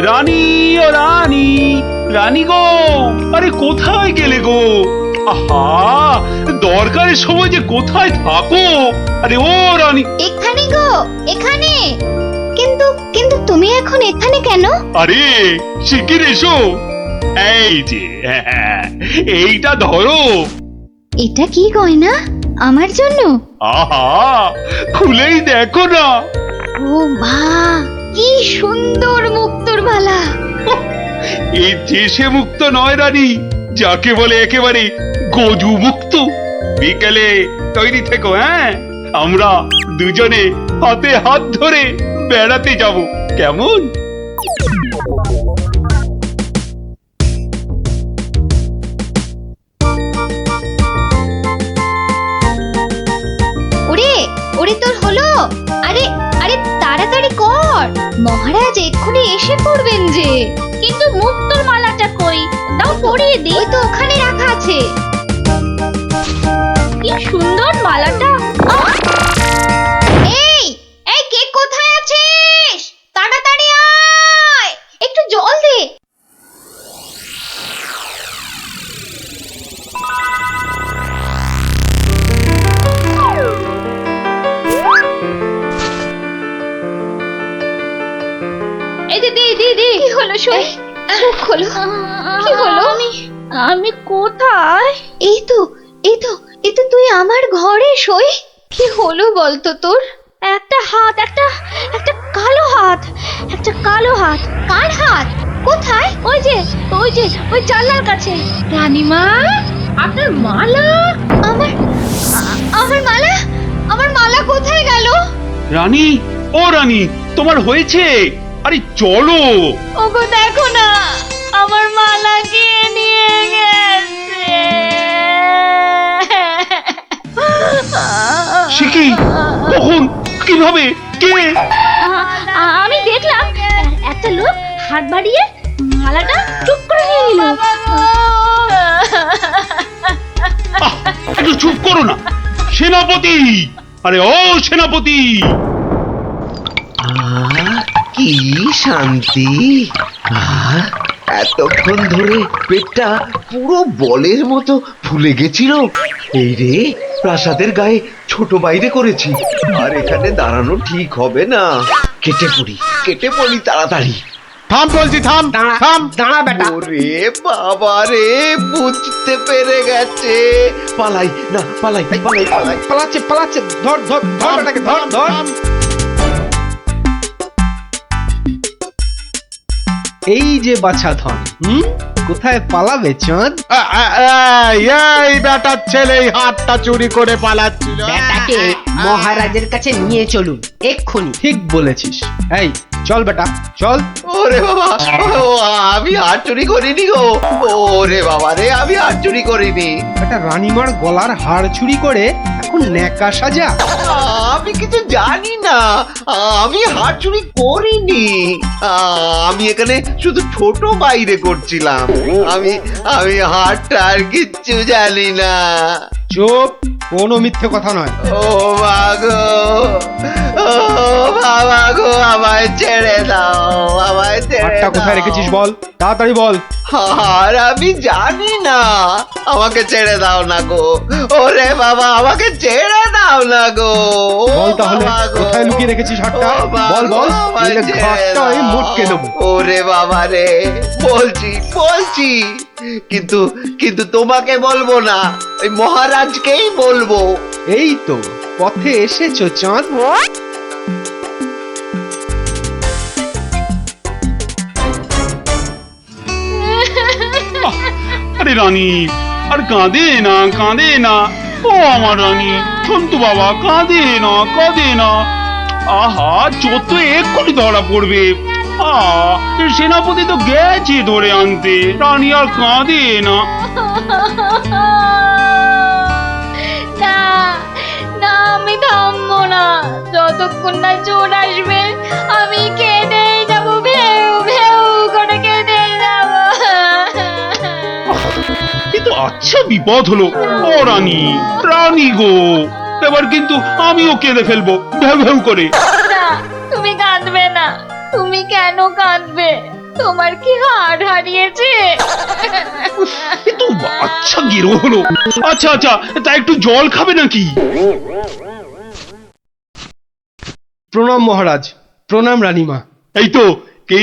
রানী, ও রানী, রানী গো, আরে কোথায় গেলে গো? আহা, দরকারের সময় যে কোথায় থাকো? আরে ও রানী। এখানে গো, এখানে। কিন্তু কিন্তু তুমি এখন এখানে কেন? আরে শিগগির এসো। এই যে এইটা ধরো। এটা কি গয়না? আমার জন্য? আহা, খুলেই দেখো না। ও মা, কি সুন্দর মুক্তোর মালা! এই দেশে মুক্ত নয় রানী, যাকে বলে একেবারে গজু মুক্ত। বিকেলে তৈরি থেকো, হ্যাঁ? আমরা দুজনে হাতে হাত ধরে বেড়াতে যাব, কেমন? ওরে ওরে, তোর হলো? আরে আরে, তাড়াতাড়ি কর, মহারাজ এক্ষুনি এসে পড়বেন যে। কিন্তু মুক্তোর মালাটা কই? দাও পরিয়ে দিই। ওই তো ওখানে রাখা আছে। কি সুন্দর মালাটা! এই এই, কে কোথায় আছিস? তাড়াতাড়ি আয়, একটু জল দে। এই দে দে দে দে। কি হলো শুনি? মুখ খোলো। কি হলো? আমি কোথায়? এই তো এই তো এই তো, তুই আমার ঘরে সই। কি হলো বলতো তোর? একটা হাত, একটা একটা কালো হাত, একটা কালো হাত। কার হাত? কোথায়? ওই যে ওই যে ওই জানলার কাছে। রানীমা, আপনার মালা। আমার আমার মালা, আমার মালা কোথায় গেল? রানী, ও রানী, তোমার হয়েছে? আরে চলো। ওগো দেখো না, আমার মালা কে নিয়ে গেছে। সে কি? কখন? কিভাবে? কে? আমি দেখলাম একটা লোক হাত বাড়িয়ে মালাটা চুপ করে নিয়ে নিল। আহ, একটু চুপ করো না সেনাপতি। আরে ও সেনাপতি। কি শান্তি! এতক্ষণ ধরে পেটটা পুরো বলের মতো ফুলে গেছিল। এই রে, প্রাসাদের গায়ে ছোট বাইরে করেছি, আর এখানে দাঁড়ানো ঠিক হবে না। কেটে পড়ি তাড়াতাড়ি। থাম বলছি, থাম থাম। দাঁড়া বেটা। ওরে বাবা রে, বুঝতে পেরে গেছে। পালাই না, পালাই পালাই পালাই। পালাচ্ছে পালাচ্ছে, ধর ধর ধর বেটাকে, ধর ধর। এই যে বাছা ধন, কোথায় পালাবে চাঁদ? এই বেটার ছেলে এই হাতটা চুরি করে পালাচ্ছিল। বেটাকে মহারাজের কাছে নিয়ে চলুন এক্ষুনি। ঠিক বলেছিস। এই চল বেটা, চল। ওরে বাবা, ও আমি হাত চুরি করিনি গো। ওরে বাবা রে, আমি হাত চুরি করিনি। বেটা রানীমার গলার হার চুরি করে এখন ন্যাকা সাজা। আমি কিছু জানি না, আমি হাত চুরি করিনি। আমি এখানে শুধু ছোট বাইরে করছিলাম। আমি আমি হাতটা আর কিচ্ছু জানি না। চুপ, কোনো মিথ্যে কথা নয়। ও মাগো, ও বাবা গো, আমায় ছেড়ে দাও, আমায় ছেড়ে হারটা কোথায় দাও। রেখেছিস বল, তাড়াতাড়ি বল। আর আমি জানি না, আমাকে ছেড়ে দাও না গো। ওরে বাবা, আমাকে ছেড়ে দাও না গো। বল তাহলে, বাবা গো। কোথায় লুকিয়ে রেখেছিস হারটা? ও বাবা বল বল, গো, আমায় নইলে ছেড়ে ঘাটটা আমি দাও। মোটকে দেবো। ওরে বাবা রে, বলছি বলছি, কিন্তু কিন্তু তোমাকে বলবো না, ওই মহারাজকেই বলবো। এই তো পথে এসেছো চাঁদ। আরে রানী, আর কাঁদে না, কাঁদে না। ও আমার রানী, সন্তু বাবা, কাঁদে না, কাঁদে না। আহা, চোর তো এক্ষুনি ধরা পড়বে। সেনাপতি তো গেছে ধরে আনতে। রানী আর কাঁদে না। না না, আমি থামবো না যতক্ষণ না চোর আসবে। আমি কেঁদে যাবো, ভেউ ভেউ করে কেঁদে যাবো। কিন্তু আচ্ছা বিপদ হলো। ও রানী, রানী গো, এবার কিন্তু আমিও কেঁদে ফেলবো ভেউ ভেউ করে। না, তুমি কাঁদবে না। তুমি কেন কাঁদবে? তোমার কি হাড় হারিয়েছে? এ তো আচ্ছা গেরো হলো। আচ্ছা আচ্ছা, তা একটু জল খাবে নাকি? প্রণাম মহারাজ, প্রণাম রানীমা। এই তো, কি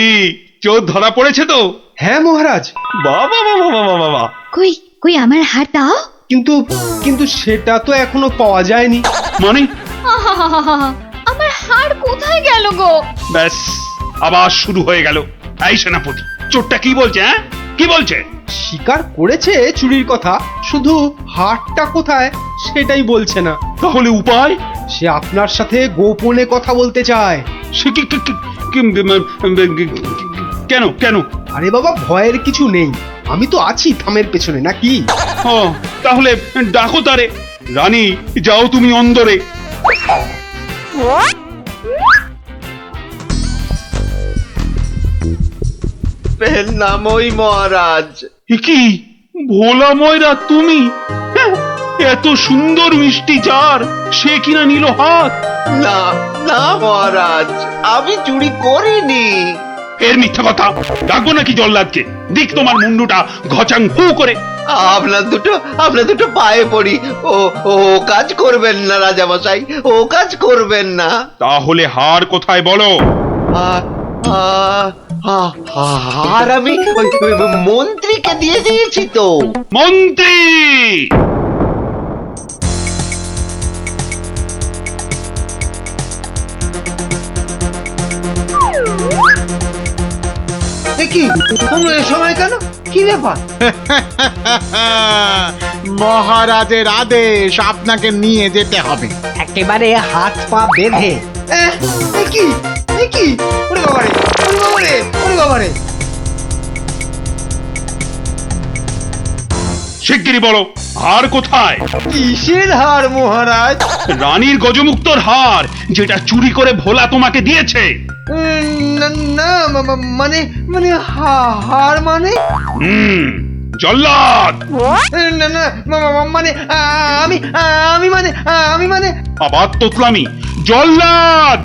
চোর ধরা পড়েছে তো? হ্যাঁ মহারাজ, বাবা বাবা বাবা বাবা, কই কই আমার হাড় দাও। কিন্তু কিন্তু সেটা তো এখনো পাওয়া যায়নি। মানে? আহাহাহাহা, আমার হাড় কোথায় গেল গো? ব্যাস, আবার শুরু হয়ে গেল। এই সেনাপতি, চোরটা কি বলছে? হ্যাঁ, কি বলছে? স্বীকার করেছে চুরির কথা, শুধু হাটটা কোথায় সেটাই বলছে না। তাহলে উপায়? সে আপনার সাথে গোপনে কথা বলতে চায়। সে কেন কেন? আরে বাবা, ভয়ের কিছু নেই, আমি তো আছি থামের পেছনে, নাকি? ও, তাহলে ডাকো তারে। রানী, যাও তুমি অন্দরে। এর নামই মহারাজ। এ কি ভোলা ময়রা তুমি? হ্যাঁ, এত সুন্দর মিষ্টি চার, সে কিনা নিল হাত। না না মহারাজ, আমি চুরি করিনি। এর মিথ্যা কথা। ডাকবো নাকি জল্লাদকে? দিক তোমার মুন্ডুটা ঘচাং ফু করে। আপনার দুটো পায়ে পড়ি। ও ও কাজ করবেন না রাজামশাই, ও কাজ করবেন না। তাহলে হার কোথায় বলো? আর আমি ওই মন্ত্রীকে দিয়ে দিয়েছি তো। মন্ত্রী! কি তোমরা এ সময় কেন? কি ব্যাপার? মহারাজের আদেশ, আপনাকে নিয়ে যেতে হবে। একেবারে হাত পা বেঁধে। কি ওরে বাবারে, ওরে বাবারে, ওরে বাবারে! শিগগিরই বলো, হার কোথায়? কিসের হার মহারাজ? রানীর গজমুক্তর হার, যেটা চুরি করে ভোলা তোমাকে দিয়েছে। না না, মানে মানে হার মানে? জল্লাদ! না না, মানে আমি মানে আবার তোতলামি। জল্লাদ!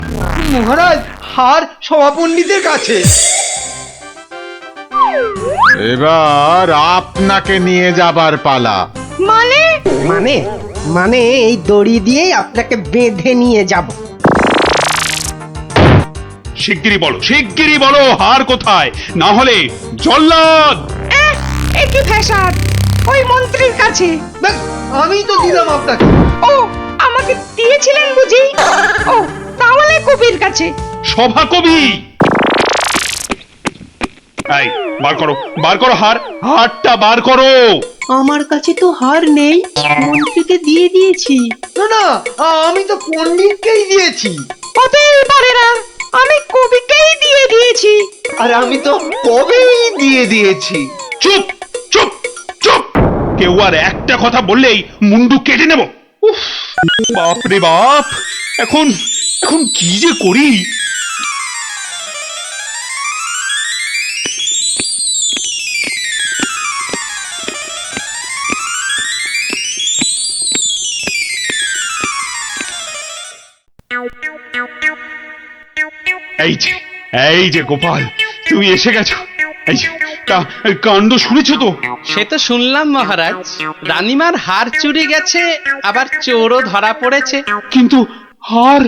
মহারাজ, হার সভাপণ্ডিতের কাছে। এবার আপনাকে নিয়ে যাবার পালা। মানে মানে মানে এই দড়ি দিয়ে আপনাকে বেঁধে নিয়ে যাব। শিগগিরই বলো হার কোথায়, না হলে জল্লাদ! একই ফ্যাশন, ওই মন্ত্রীর কাছে। আমি তো দিলাম আপনাকে। ও, আমাকে দিয়েছিলেন বুঝি? ও, তাহলে কবির কাছে। সভা কবি! এই, বার করো হার, হারটা বার করো। আমার কাছে তো হার নেই, মন্ত্রীকে দিয়ে দিয়েছি। না না, আমি তো পণ্ডিতকেই দিয়েছি। হতেই পারে না, আমি কবিকেই দিয়ে দিয়েছি। আর আমি তো কবেই দিয়ে দিয়েছি। চুপ চুপ চুপ! কেউ আর একটা কথা বললেই মুন্ডু কেটে নেব। উফ, বাপ রে বাপ! এখন এখন কি যে করি! এই যে গোপাল, তুমি এসে গেছো। এই যে, তা কাণ্ড শুনেছো তো? সে তো শুনলাম মহারাজ, রানীমার হার চুরি গেছে, আবার চোরও ধরা পড়েছে। কিন্তু হার,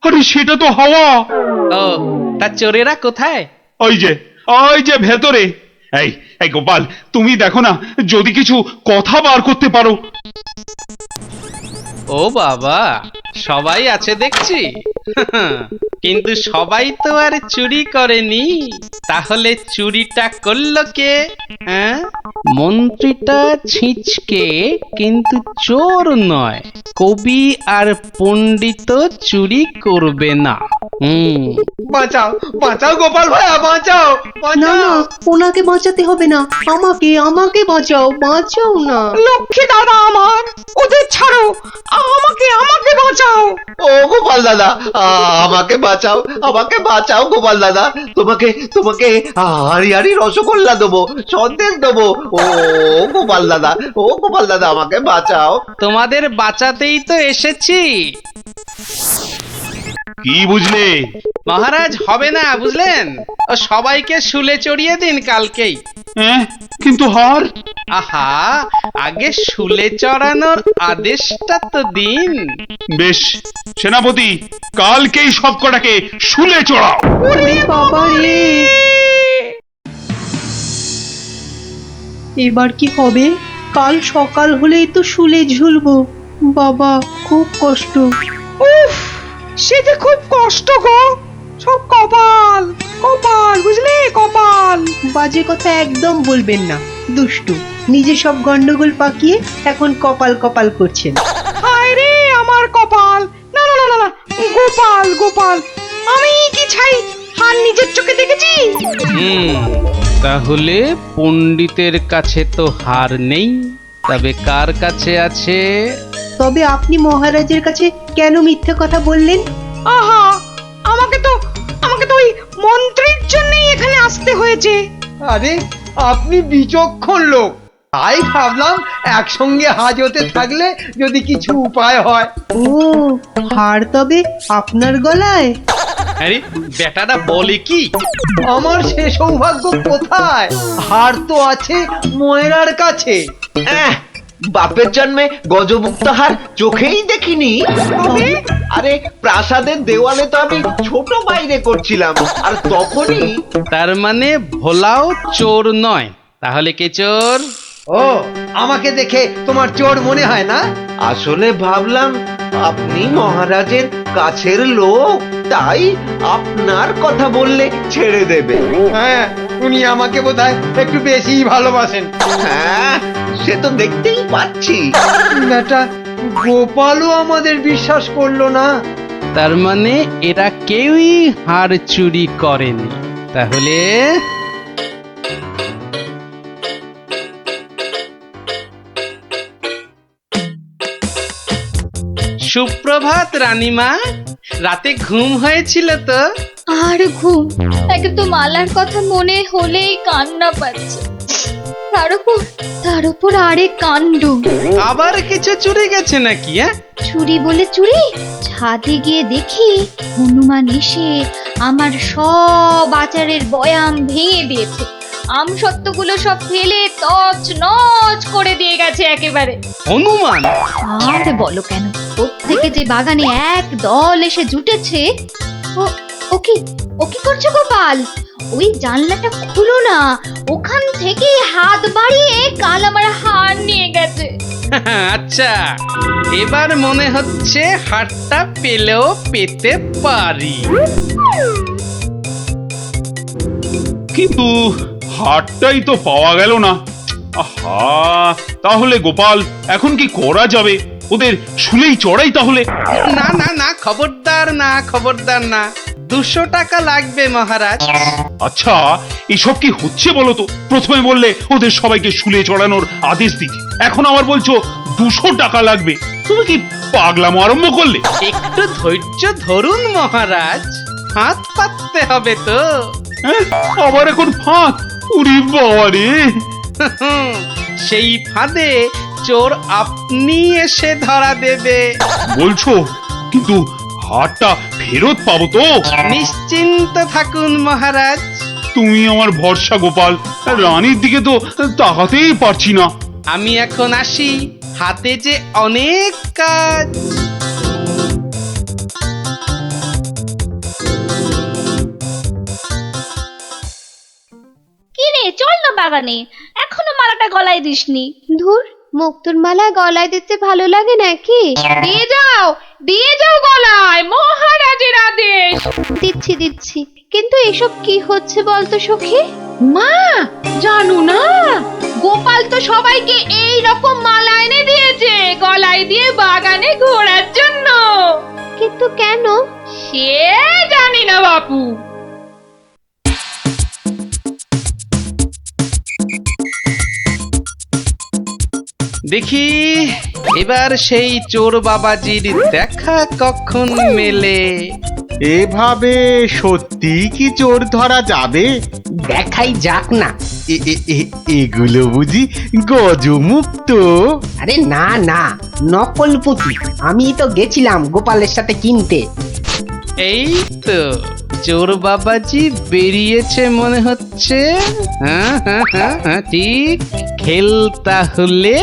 আরে সেটা তো হাওয়া। ও, তা চোরেরা কোথায়? ওই যে ভেতরে। এই এই গোপাল, তুমি দেখো না, যদি কিছু কথা বার করতে পারো। ও বাবা, সবাই আছে দেখছি। কিন্তু সবাই তো আর চুরি করেনি, তাহলে চুরিটা করলো কে? হ্যাঁ, মন্ত্রীটা ছিঁচকে, কিন্তু চোর নয়। কবি আর পণ্ডিত চুরি করবে না। বাঁচাও বাঁচাও গোপাল ভাইয়া, বাঁচাও না না, ওনাকে বাঁচাতে হবে না, আমাকে বাঁচাও, বাঁচাও না। লক্ষ্মী দাদা আমার, ওদের ছাড়ো, আমাকে বাঁচাও। ও গোপাল দাদা, আমাকে বাঁচাও গোপাল দাদা। তোমাকে হাড়ি হাড়ি রসগোল্লা দেবো, সন্দেশ দেবো। ও গোপাল দাদা, আমাকে বাঁচাও। তোমাদের বাঁচাতেই তো এসেছি। কি বুঝলে? মহারাজ হবে না বুঝলেন, ও সবাইকে শুলে চড়িয়ে দিন কালকেই। হ্যাঁ, কিন্তু হার? আহা, আগে শুলে চড়ানোর আদেশটা তো দিন। বেশ, সেনাপতি কালকেই সব কটাকে শুলে চড়াও। ওরে বাবা রে, এবার কি হবে? কাল সকাল হলেই তো শুলে ঝুলবো। বাবা, খুব কষ্ট। উফ, সে যে খুব কষ্ট গো। সব কপাল কপাল, বুঝলে, কপাল। বাজে কথা একদম বলবেন না, দুষ্টু। নিজে সব গন্ডগোল পাকিয়ে এখন কপাল কপাল করছেন। হায় রে আমার কপাল! না না না না না, গোপাল গোপাল, আমি কি ছাই হার নিজের চোখে দেখেছি? তাহলে পণ্ডিতের কাছে তো হার নেই, তবে কার কাছে আছে? তবে আপনি মহারাজের কাছে কেন মিথ্যে কথা বললেন? আহা, আমাকে তো ওই মন্ত্রীর জন্যই এখানে আসতে হয়েছে। আরে আপনি বিচক্ষণ লোক, তাই ভাবলাম একসঙ্গে হাজতে থাকলে যদি কিছু উপায় হয়। ও, হার তবে আপনার গলায়? আরে বেটাটা বলে কি? আমার সে সৌভাগ্য কোথায়? হার তো আছে ময়রার কাছে। বাপের জন্মে গজমুক্ত হার চোখেই দেখিনি। আরে প্রাসাদের দেওয়ালে তো আমি ছোট বাইরে করছিলাম, আর তখনই। তার মানে ভোলাও চোর নয়, তাহলে কে চোর? ও, আমাকে দেখে তোমার চোর মনে হয় না? আসলে ভাবলাম আপনি মহারাজের কাছের লোক, তাই আপনার কথা বললে ছেড়ে দেবে। হ্যাঁ, উনি আমাকে বোধহয় একটু বেশিই ভালোবাসেন। হ্যাঁ, সে তো দেখতেই পাচ্ছি। বেটা গোপালও আমাদের বিশ্বাস করলো না। তার মানে এরা কেউই হার চুরি করেনি। তাহলে সুপ্রভাত রানীমা, রাতে ঘুম হয়েছিল তো? আর ঘুম, একে তো মালার কথা মনে হলেই কান্না পাচ্ছে। তার উপর আরেক কাণ্ড। আবার কিছু চুরি গেছে নাকি? চুরি বলে চুরি, ছাদে গিয়ে দেখি হনুমান এসে আমার সব আচারের বয়াম ভেঙে দিয়েছে। আমসত্ত্বগুলো সব ফেলে তছ নছ করে দিয়ে গেছে একেবারে। হনুমান? আর বলো কেন, প্রত্যেকে যে বাগানে এক দল এসে জুটেছে। ও কি করছো গোপাল? ওই জানলাটা খুলো না, ওখান থেকে হাত বাড়িয়ে কাল আমার হার নিয়ে গেছে। আচ্ছা, এবার মনে হচ্ছে হারটা পেলেও পেতে পারি। কিন্তু হারটাই তো পাওয়া গেল না। আহা, তাহলে গোপাল এখন কি করা যাবে? ওদের শুলেই চড়াই তাহলে। না না না, খবরদার না, খবরদার না। 200 টাকা লাগবে মহারাজ। আচ্ছা, এসব কি হচ্ছে বলো তো? প্রথমে বললে ওদের সবাইকে শুলে চড়ানোর আদেশ দিতে, এখন আবার বলছো 200 টাকা লাগবে। তুমি কি পাগলামো আরম্ভ করলে? একটু ধৈর্য ধরুন মহারাজ, হাত পাততে হবে তো। হ্যাঁ, আবার এখন ফাঁক? উরি বাবা রে! সেই ফাঁদে চোর আপনি এসে ধরা দেবে। বলছো, কিন্তু হারটা ফেরত পাবো তো? নিশ্চিন্ত থাকুন মহারাজ। তুমি আমার ভরসা গোপাল, রানীর দিকে তো তাকাতেই পারছি না। আমি এখন আসি, হাতে যে অনেক কাজ। কি রে, চল না বাগানে, এখনো মালাটা গলায় দিসনি। ধুর, মুক্তোর মালা গলায় দিতে ভালো লাগে নাকি? দিয়ে যাও গলায়, মহারাজের আদেশ। দিচ্ছি, কিন্তু এসব কি হচ্ছে বলতো সখী? মা, জানো না, গোপাল তো সবাইকে এই রকম মালা এনে দিয়েছে গলায় দিয়ে বাগানে ঘোরার জন্য। কিন্তু কেন সে জানি না বাপু। দেখি এবার সেই চোর বাবাজির দেখা কখন মেলে। এভাবে সত্যি কি চোর ধরা যাবে? দেখাই যাক না। এগুলো বুঝি গজমুক্ত? আরে না না, নকল পুঁতি। আমি তো গেছিলাম গোপালের সাথে কিনতে। এই তো চোর বাবাজি বেরিয়েছে মনে হচ্ছে। হ্যাঁ হ্যাঁ হ্যাঁ হ্যাঁ ঠিক। খেল তাহলে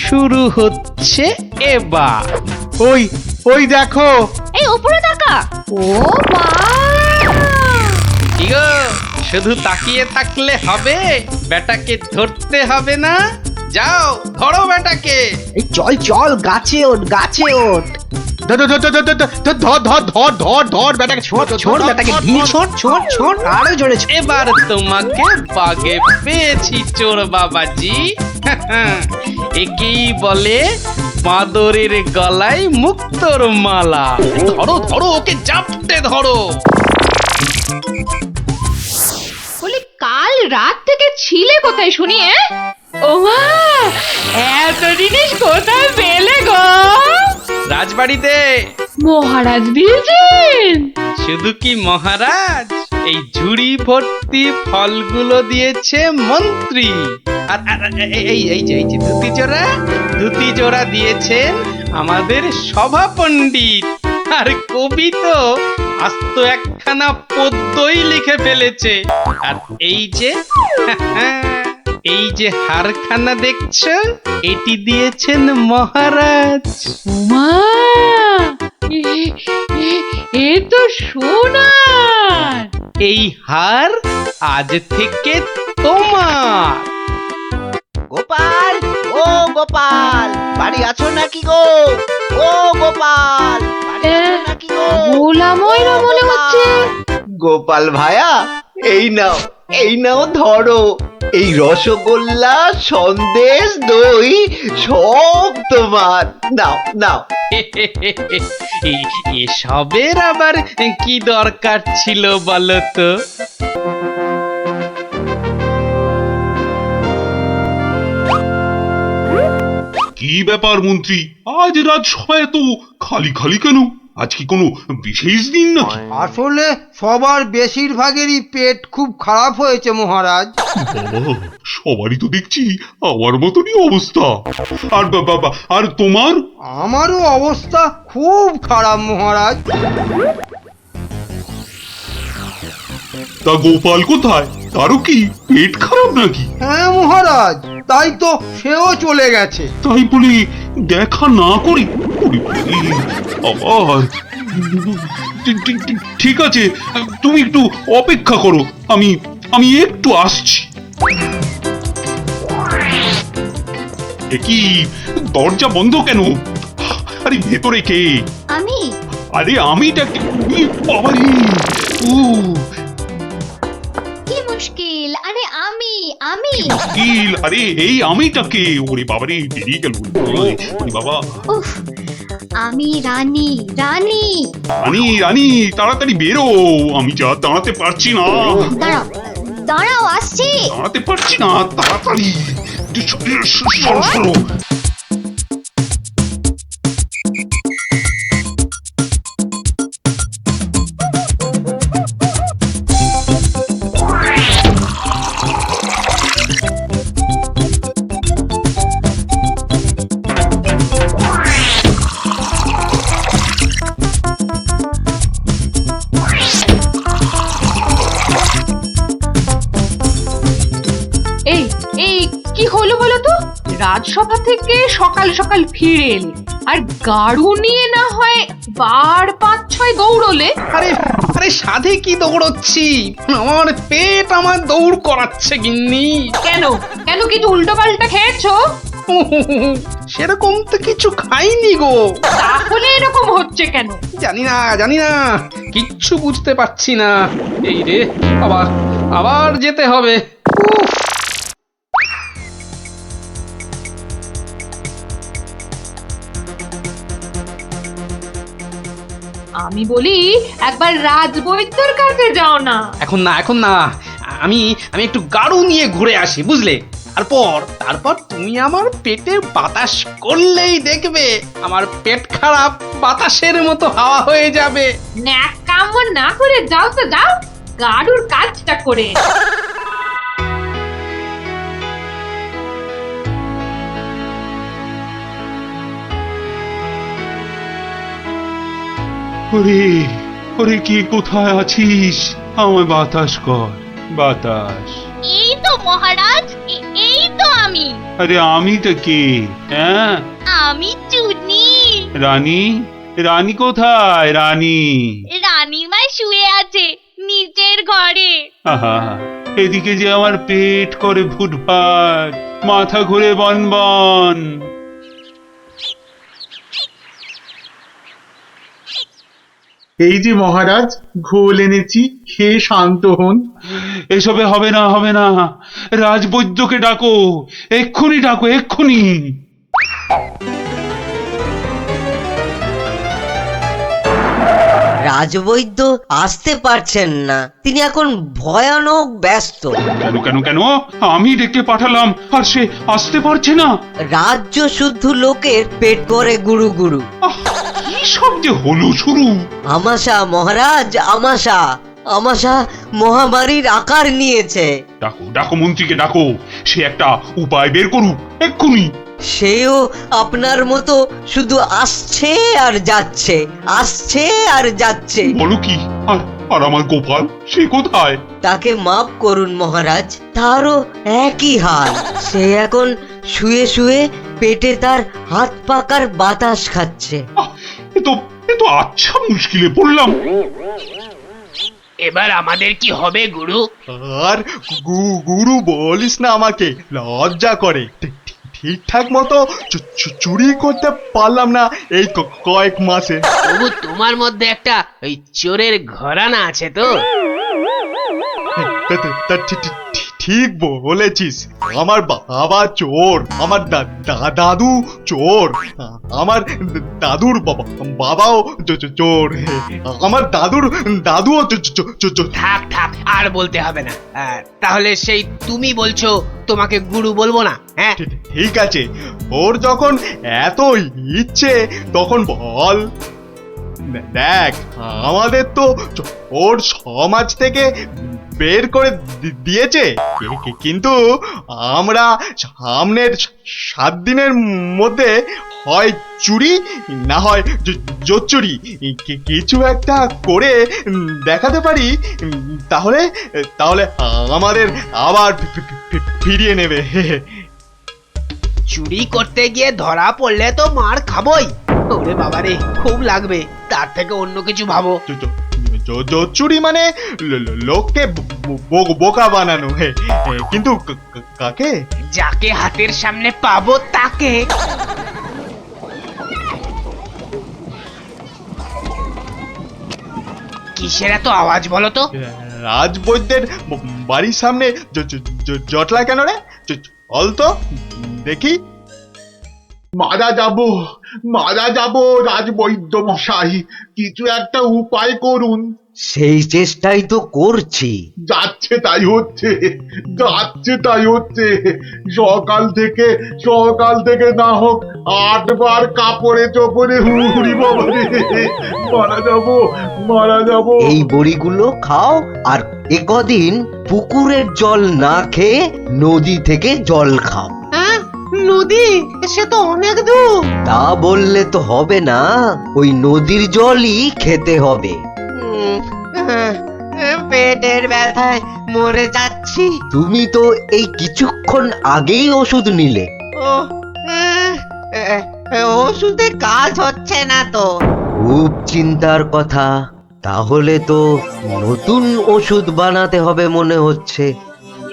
শুরু হচ্ছে এবার। ওই ওই দেখো, এই উপরে তাকা। ও মা! কি গো, শুধু তাকিয়ে থাকলে হবে? বেটাকে ধরতে হবে না? যাও ধরো বেটাকে। এই চল চল, গাছে ওঠ, গাছে ওঠ। ধর ধর ধর ধর ধর ধর ধর ধর ধর ধর বেটাকে ছোট ছোট বেটাকে ঢিল ছোট ছোট ছোট, আরো জোরে ছোট। এবার তোমাকে বাগে পেয়েছি চোর বাবাজি। একেই বলে বাঁদরের গলায় মুক্তোর মালা। ধরো ধরো, ওকে জাপটে ধরো। বলি কাল রাত থেকে ছিলে কোথায় শুনি? ও মা, এত জিনিস কোথায় পেলে গো? রাজবাড়িতে। মহারাজ দিয়েছেন? শুধু কি মহারাজ, এই ঝুড়ি ভর্তি ফলগুলো দিয়েছে মন্ত্রী। আর এই যে ধুতি জোড়া দিয়েছেন আমাদের সভা পণ্ডিত। আর কবি তো আস্ত একখানা পদ্যই লিখে ফেলেছে। আর এই যে হারখানা দেখছো, এটি দিয়েছেন মহারাজ। মা, এ তো সোনার। এই হার আজ থেকে তোমার। গোপাল, ও গোপাল, বাড়ি আছো নাকি গো? ও গোপাল, বাড়ি আছো নাকি গো? ভোলা ময়রা মনে হচ্ছে। গোপাল ভায়া, এই নাও, এই নাও ধরো। এই রসগোল্লা, সন্দেশ, দই সব তোমার। নাও নাও। এসবের আবার কি দরকার ছিল বলো তো? কি ব্যাপার মন্ত্রী, আজ রাজসভায় তো খালি খালি কেন? আজ কি কোনো বিশেষ দিন নাকি? আসলে সবার বেশিরভাগেরই পেট খুব খারাপ হয়েছে মহারাজ। বাবা, সবারই তো দেখছি আমার মতনই অবস্থা। আর বাবা, আর তোমার? আমারও অবস্থা খুব খারাপ মহারাজ। তা গোপাল কোথায়? তারও কি পেট খারাপ নাকি? হ্যাঁ মহারাজ, তাই তো সেও চলে গেছে। তাই বলে দেখা না করি? ওরে বাবারে, আবার ঠিক আছে, তুমি একটু অপেক্ষা করো, আমি একটু আসছি। এ কি, দরজা বন্ধ কেন? আরে ভেতরে কে? আমি? আরে আমিটা কে? বাবারে, ও কি মুশকিল? আরে আমি মুশকিল। আরে এই আমিটা কে? ওরে বাবারে, বেরিয়ে গেল। ওরে বাবা। উফ, আমি রানী। রানী, রানী, তাড়াতাড়ি বেরো। আমি যা দাঁড়াতে পারছি না। দাঁড়াও দাঁড়াও, আসছি। দাঁড়াতে পারছি না, তাড়াতাড়ি সরো সরো। এই এই কি হলো বলো তো? রাজসভা থেকে সকাল সকাল ফিরে এলে, আর গাড়ু নিয়ে না হয় বার ৫-৬ দৌড়লে। আরে আরে সাধে কি দৌড়চ্ছি, আমার পেট আমার দৌড় করাচ্ছে গিন্নি। কেন কেন কিছু উল্টো পাল্টা খেয়েছো? সেরকম তো কিছু খাইনি গো। তাহলে এরকম হচ্ছে কেন? জানি না, কিচ্ছু বুঝতে পারছি না। এই রে, আবার আবার যেতে হবে। উফ, আমি বলি একবার রাজবৈদ্যর কাছে যাও না। এখন না, আমি একটু গাড়ু নিয়ে ঘুরে আসি, বুঝলে? তারপর তুমি আমার পেটে বাতাস করলেই দেখবে আমার পেট খারাপ বাতাসের মতো হাওয়া হয়ে যাবে। ন্যাক কাম না করে যাও তো যাও, গাড়ুর কাজটা করে। ওরে ওরে কে কোথায় আছিস? আমায় বাতাস কর, বাতাস। এই তো মহারাজ, এই তো আমি। আরে আমিটা কে? হ্যাঁ, আমি চুনি। রানী, রানী কোথায়? রানী রানীমা শুয়ে আছে নিচের ঘরে। আহা, এদিকে যে আমার পেট করে ফুটফাট, মাথা ঘুরে বনবন। এই যে মহারাজ, ঘোল এনেছি, খেয়ে শান্ত হন। এসবে হবে না, হবে না। রাজবৈদ্যকে ডাকো, এক্ষুনি ডাকো, এক্ষুনি। রাজবৈদ্য আসতে পারছেন না, তিনি এখন ভয়ানক ব্যস্ত। কেন কেন কেন? আমি ডেকে পাঠালাম আর সে আসতে পারছে না। রাজ্য শুদ্ধ লোকের পেট করে গুরু গুরু। আহ, কি সব যে হলো শুরু। আমাশা মহারাজ, আমাশা আমাশা মহামারীর আকার নিয়েছে। ডাকো ডাকো, মন্ত্রীকে ডাকো, সে একটা উপায় বের করুক এক্ষুনি। সেও আপনার মতো শুধু আসছে আর যাচ্ছে, আসছে আর যাচ্ছে। বলো কি? আর আর আমার গোপাল, সে কোথায়? তাকে মাফ করুন মহারাজ, তারও একই হাল। সে এখন শুয়ে শুয়ে পেটে তার হাত পাকার বাতাস খাচ্ছে। আহ, এ তো আচ্ছা মুশকিলে পড়লাম। এবার আমাদের কি হবে গুরু? আর গুরু বলিস না, আমাকে লজ্জা করে। ঠিকঠাক মতো চুরি করতে পারলাম না এই কয়েক মাসে। তবু তোমার মধ্যে একটা ওই চোরের ঘরানা আছে তো? ঠিক বলেছিস, আমার বাবা চোর, আমার দাদু চোর, আমার দাদুর বাবাও চোর, আমার দাদুর দাদুও চোর। থাক থাক, আর বলতে হবে না। তাহলে সেই তুমি বলছো, তোমাকে গুরু বলবো না? হ্যাঁ, ঠিক আছে, ওর যখন এত ইচ্ছে তখন বল। দেখ, আমাদের তো ওর সমাজ থেকে বের করে দিয়েছে, কিন্তু আমরা সামনের 7 দিনের মধ্যে হয় চুরি না হয় জোচ্চুরি কিছু একটা করে দেখাতে পারি, তাহলে তাহলে আমাদের আবার ফিরিয়ে নেবে। চুরি করতে গিয়ে ধরা পড়লে তো মার খাবোই। ওরে বাবারে, খুব লাগবে। তার থেকে অন্য কিছু ভাবো। জোচ্চুরি মানে লোককে বোকা বানানো, কিন্তু কাকে? যাকে হাতের সামনে পাবো তাকে। কিসের এত আওয়াজ বলো তো? রাজবৈদ্যের বাড়ির সামনে জটলা কেন রে? চল তো দেখি। মারা যাব রাজবৈদ্য মশাই, কিছু একটা উপায় করুন। সেই চেষ্টাই তো করছি। যাচ্ছে তাই হচ্ছে, যাচ্ছে তাই হচ্ছে। সকাল থেকে না হোক 8 বার কাপড়ে চোপড়ে হুড়ি বাবা রে, মারা যাব। এই বড়িগুলো খাও, আর একদিন পুকুরের জল না খেয়ে নদী থেকে জল খাও। নদী, সে তো অনেক দূর। তা বললে তো হবে না, ওই নদীর জলই খেতে হবে। পেটের ব্যথায় মরে যাচ্ছি। তুমি তো এই কিছুক্ষণ আগেই ওষুধ নিলে। ওষুধে কাজ হচ্ছে না তো। খুব চিন্তার কথা। তাহলে তো নতুন ওষুধ বানাতে হবে মনে হচ্ছে।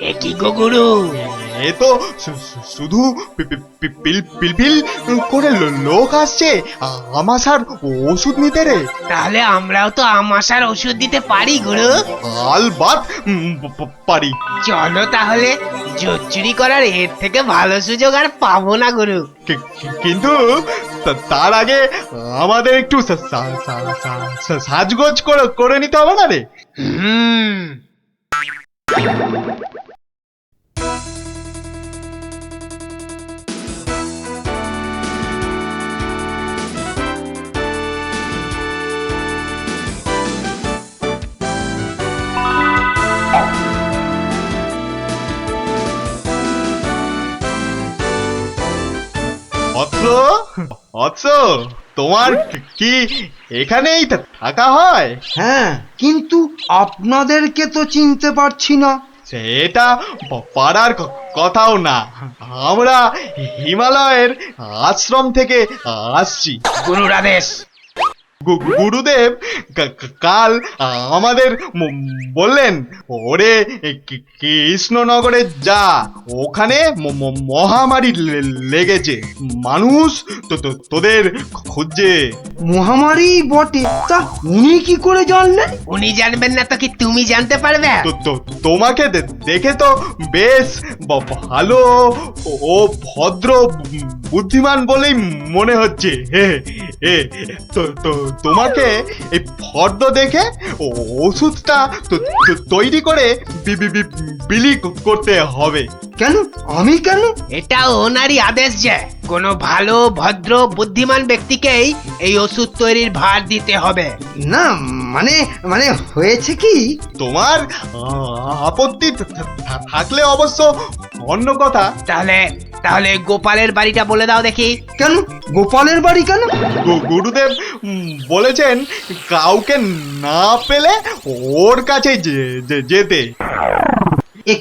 এ কি গো গুরু? এ তো শুধু পিলপিল করে লোক আসছে আমাশার ওষুধ নিতে রে। তাহলে আমরাও তো আমাশার ওষুধ দিতে পারি গুরু। আলবাত পারি। চলো তাহলে, জোচ্চুরি করার এর থেকে ভালো সুযোগ আর পাবো না গুরু। কিন্তু তার আগে আমাদের একটু সাজগোজ করে নিতে হবে না রে? হুম। অত্র তোমার কি এখানেই থাকা হয়? হ্যাঁ, কিন্তু আপনাদেরকে তো চিনতে পারছি না। সেটা পারার কথাও না, আমরা হিমালয়ের আশ্রম থেকে আসছি। গুরুর আদেশ। গুরুদেব কাল আমাদের বললেন, ওরে কৃষ্ণনগরে যা, ওখানে মহামারী লেগেছে, মানুষ তোদের খুঁজছে। মহামারী বটে, তা উনি কি করে জানলেন? উনি জানবেন না তো কি তুমি জানতে পারবে? তোমাকে দেখে তো বেশ ভালো ও ভদ্র বুদ্ধিমান বলেই মনে হচ্ছে। তোমাকে এই ফর্দ দেখে ওষুধটা তৈরি করে বিলি করতে হবে। কেন? আমি কেন? এটা ওনারই আদেশ যে কোনো ভালো ভদ্র বুদ্ধিমান ব্যক্তিকেই এই ওষুধ তৈরির ভার দিতে হবে। না মানে মানে হয়েছে কি, তোমার আপত্তি থাকলে অবশ্য অন্য কথা। তাহলে তাহলে গোপালের বাড়িটা বলে দাও দেখি। কেন গোপালের বাড়ি কেন? গুরুদেব বলেছেন কাউকে না পেলে ওর কাছে যেতে।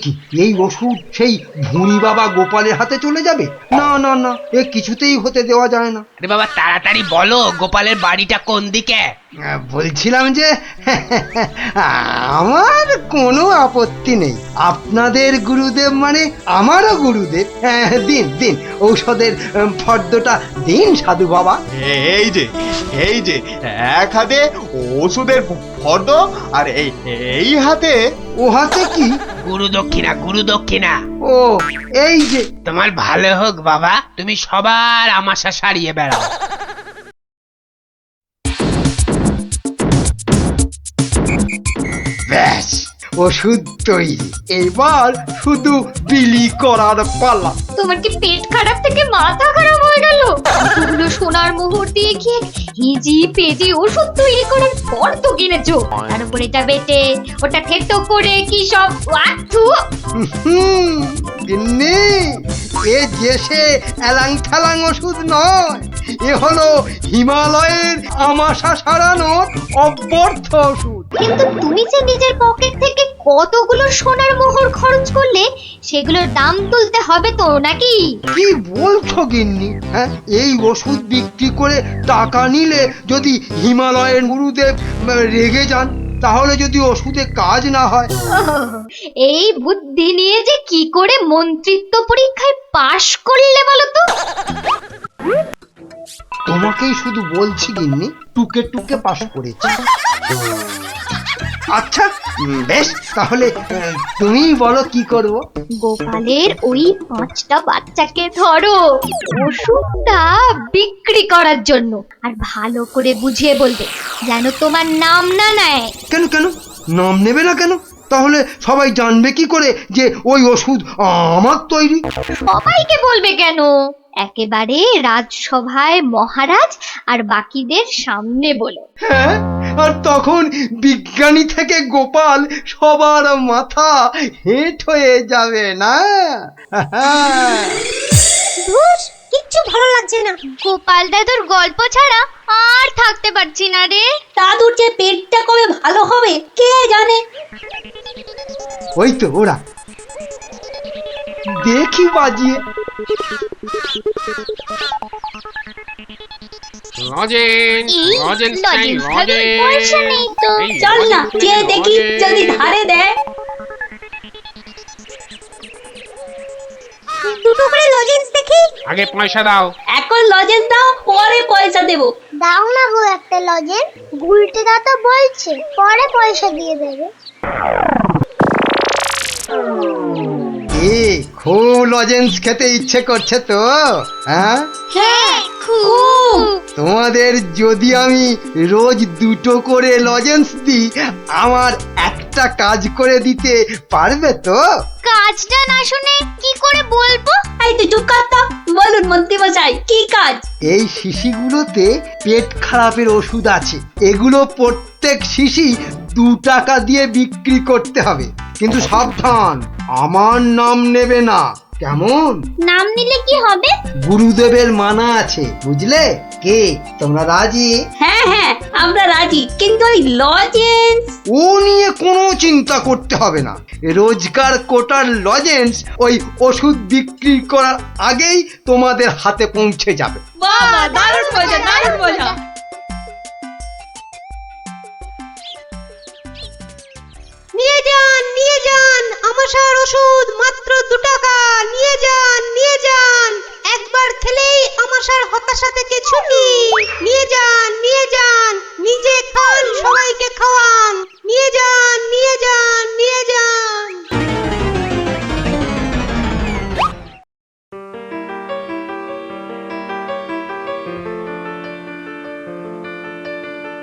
কি এই ওষুধ সেই ভুঁড়ি বাবা গোপালের হাতে চলে যাবে? না না না, এ কিছুতেই হতে দেওয়া যায় না। আরে বাবা তাড়াতাড়ি বলো, গোপালের বাড়িটা কোন দিকে? বলছিলাম যে আমার কোনো আপত্তি নেই, আপনাদের গুরুদেব মানে আমারও গুরুদেব। দিন দিন ঔষধের ফর্দটা দিন সাধু বাবা। এই যে এক হাতে ওষুধের ফর্দ, আর এই হাতে। ও হাতে কি? গুরু দক্ষিণা, গুরু দক্ষিণা। ও এই যে। তোমার ভালো হোক বাবা, তুমি সবার আমাশা সারিয়ে বেড়াও। ব্যাস, ওষুধ তৈরি, এবার শুধু বিলি করার পালা। তোমার কি পেট খারাপ থেকে মাথা খারাপ হয়ে গেল? এতগুলো সোনার মোহর দিয়ে গিয়ে হিজি পেজি ওষুধ তৈরি করার পর তো কিনেছো, তার উপরে এটা বেটে ওটা থেতো করে কি সব ওয়াথু। গিন্নি, এ যে সে এলাং ঠেলাং ওষুধ নয়, এ হলো হিমালয়ের আমাশা সারানোর অব্যর্থ ওষুধ। কিন্তু তুমি যে নিজের পকেট থেকে কতগুলো সোনার মোহর খরচ করলে, সেগুলোর দাম তুলতে হবে তো নাকি? কি বলছো গিন্নি? হ্যাঁ, এই ওষুধ বিক্রি করে টাকা নিলে যদি হিমালয়ের গুরুদেব রেগে যান, তাহলে যদি ওষুধে কাজ না হয়। এই বুদ্ধি নিয়ে যে কি করে মন্ত্রিত্ব পরীক্ষায় পাশ করলে বলো তো? তোমাকেই শুধু বলছি গিন্নি, টুকে টুকে পাশ করেছি। আচ্ছা বেশ, তাহলে তুমিই বলো কি করব। গোপালের ওই 5টা বাচ্চাকে ধরো ওষুধটা বিক্রি করার জন্য, আর ভালো করে বুঝিয়ে বলবে যেন তোমার নাম না নেয়। কেন কেন নাম নেবে না কেন? তাহলে সবাই জানবে কি করে যে ওই ওষুধ আমার তৈরি? সবাইকে বলবে কেন, একেবারে রাজসভায় মহারাজ আর বাকিদের সামনে বলো। হ্যাঁ, আর তখন বিজ্ঞানী থেকে গোপাল সবার মাথা হেঁট হয়ে যাবে না? কিচ্ছু ভালো লাগছে না, গোপাল দাদুর গল্প ছাড়া আর থাকতে পারছি না রে। দাদুর যে পেটটা কবে ভালো হবে কে জানে। ওই তো ওরা, দেখি বাজিয়ে। চল না যে দেখি যদি ধারে দেয়। দুটো করে লজেন্স দেখি। আগে পয়সা দাও। এখন লজেন্স দাও, পরে পয়সা দেব। দাও না গো একটা লজেন্স, গুলটে দাদা বলছে পরে পয়সা দিয়ে দেবে। খুব লজেন্স খেতে ইচ্ছে করছে তো? হ্যাঁ হ্যাঁ খুব। তোমাদের যদি আমি রোজ 2টো করে লজেন্স দিই, আমার একটা কাজ করে দিতে পারবে তো? কাজটা না শুনে কি করে বলবো? এই তো চুপ কর তো, বলুন মন্ত্রী মশাই কি কাজ? এই শিশিগুলোতে পেট খারাপের ওষুধ আছে, এগুলো প্রত্যেক শিশি 2 টাকা দিয়ে বিক্রি করতে হবে, কিন্তু সাবধান, আমার নাম নেবে না। কেমন? নাম নিলে কি হবে? গুরুদেবের মানা আছে, বুঝলে? কে তোমরা রাজি? হ্যাঁ হ্যাঁ আমরা রাজি, কিন্তু ওই লজেন্স ও নিয়ে কোনো চিন্তা করতে হবে না। রোজগার কোটার লজেন্স ওই ওষুধ বিক্রি করার আগেই তোমাদের হাতে পৌঁছে যাবে। বাবা দারুণ মজা, দারুণ মজা। নিয়ে যান আমাশার ওষুধ মাত্র 2 টাকা। নিয়ে যান একবার খেলেই আমাশার হতাশা থেকে ছুটি। নিয়ে যান নিজে খান, সবাইকে খাওয়ান। নিয়ে যান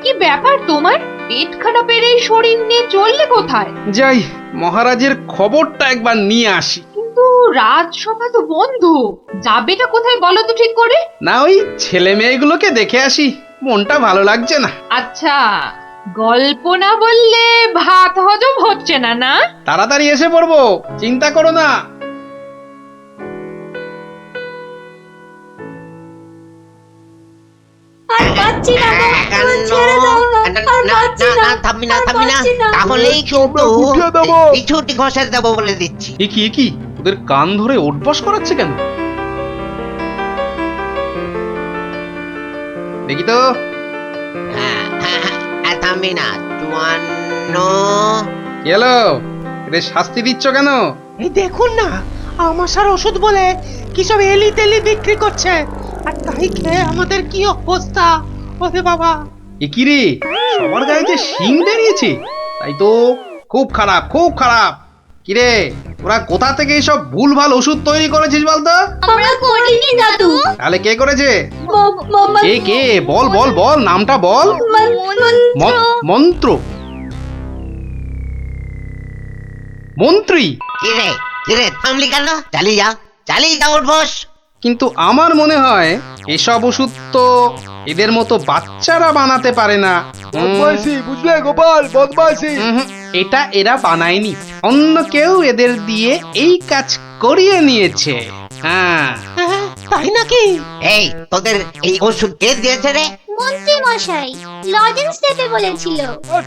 কি ব্যাপার তোমার? পেট খারাপের এই শরীর নিয়ে চললে কোথায়? যাই মহারাজের খবরটা একবার নিয়ে আসি। কিন্তু রাজসভা তো বন্ধ, যাবেটা কোথায় বলো তো ঠিক করে? না ওই ছেলে মেয়েগুলোকে দেখে আসি, মনটা ভালো লাগছে না। আচ্ছা, গল্প না বললে ভাত হজম হচ্ছে না না? তাড়াতাড়ি এসে পড়বো, চিন্তা করো না। আর পাচ্ছি না গো, আমার ছেড়ে দাও না, আর পাচ্ছি না, থামবি না পাচ্ছি না। তাহলেই কিন্তু উঠিয়ে দেবো। এই ছুটি ঘষে দেবো বলে দিচ্ছি। এ কি ওদের কান ধরে ওঠবস করাচ্ছে কেন? দেখি তো। থামবি না 54। কি হলো? এদের শাস্তি দিচ্ছ কেন? এই দেখুন না, আমাশার ওষুধ বলে কি সব এলি তেলি বিক্রি করছে, আর তাই খেয়ে আমাদের কি অবস্থা। ওরে বাবা, এ কি রে, সবার গায়ে যে শিং বেরিয়েছে, তাই তো খুব খারাপ। কিরে, ওরা কোথা থেকে এইসব ভুলভাল ওষুধ তৈরি করেছিস বলতো? আমরা করিনি দাদু। তাহলে কে করেছে? কে কে বল নামটা বল। মন্ত্র মন্ত্রী। কিরে থামলি কেন? চালিয়ে যা ওর বস। কিন্তু আমার মনে হয় এসব ওষুধ তো এদের মতো বাচ্চারা বানাতে পারে না। বুঝলে গোপাল, বদমাইশি। এটা এরা বানায়নি, অন্য কেউ এদের দিয়ে এই কাজ করিয়ে নিয়েছে। হ্যাঁ, তাই নাকি? এই তোদের এই ওষুধ কে দিয়েছে রে? মন্ত্রী মশাই লজেন্স দিতে বলেছিল।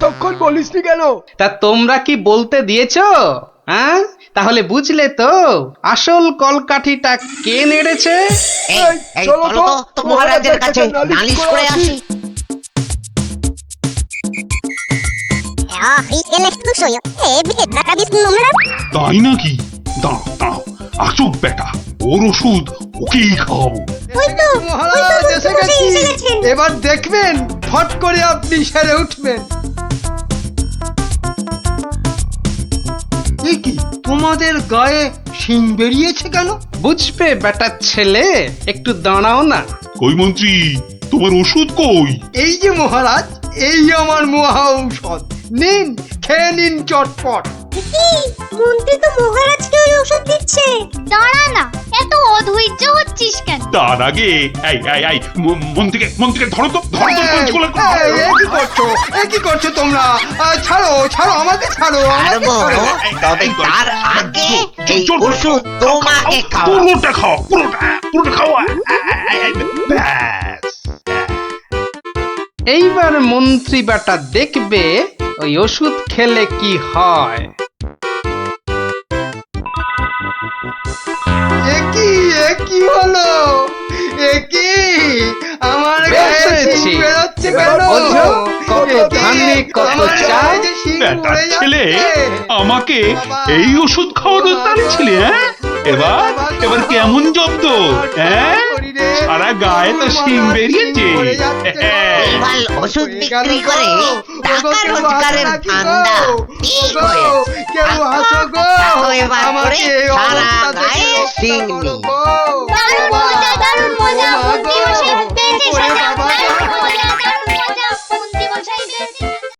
তখন বলিসনি কেন? তা তোমরা কি বলতে দিয়েছো? হ্যাঁ, তাহলে বুঝলে তো আসল কলকাঠিটা কে নেড়েছে। এই চলো তো মহারাজের কাছে নালিশ করে আসি। তাই নাকি? দাঁড়াও আসুক বেটা, ওর ওষুধ ওকেই খাওয়াবো। মহারাজ এসে গেছি। এবার দেখবেন ফট করে আপনি সেরে উঠবেন। কি তোমাদের গায়ে শিং বেরিয়েছে কেন? বুঝবে বেটা ছেলে, একটু দাঁড়াও না। কই মন্ত্রী, তোমার ওষুধ কই? এই যে মহারাজ, এই আমার মহা ঔষধ, নিন খেয়ে নিন চটপট। মন্ত্রী তো মহারাজকে ওই ওষুধ দিচ্ছে। দাঁড়া না, এত অধৈর্য হচ্ছিস কেন? তার আগে এই মন্ত্রীকে ধরো তো পঞ্চগুলো। কি করছো তোমরা? ছাড়ো আমাকে ছাড়ো। তবে তার আগে এই ওষুধ তোমাকে খাও। পুরোটা খাওয়া। ব্যাস। এইবার মন্ত্রী বেটা দেখবে ওই ওষুধ খেলে কি হয়। কি হলো? আমার গায়ে শিং বেরোচ্ছে কেন? কত ধানে কত চাল। বেটা ছেলে, আমাকে এই ওষুধ খাওয়ানোর তার ছিলে? হ্যাঁ, এবার কেমন জব্দ? হ্যাঁ, সারা গায়ে তো শিং বেরিয়েছে। এবার ওষুধ বিক্রি করে টাকা রোজগারের ধান্দা ঠিক হয়েছে। কেউ হাসো গো, এবার করে সারা গায়ে শিং নেই।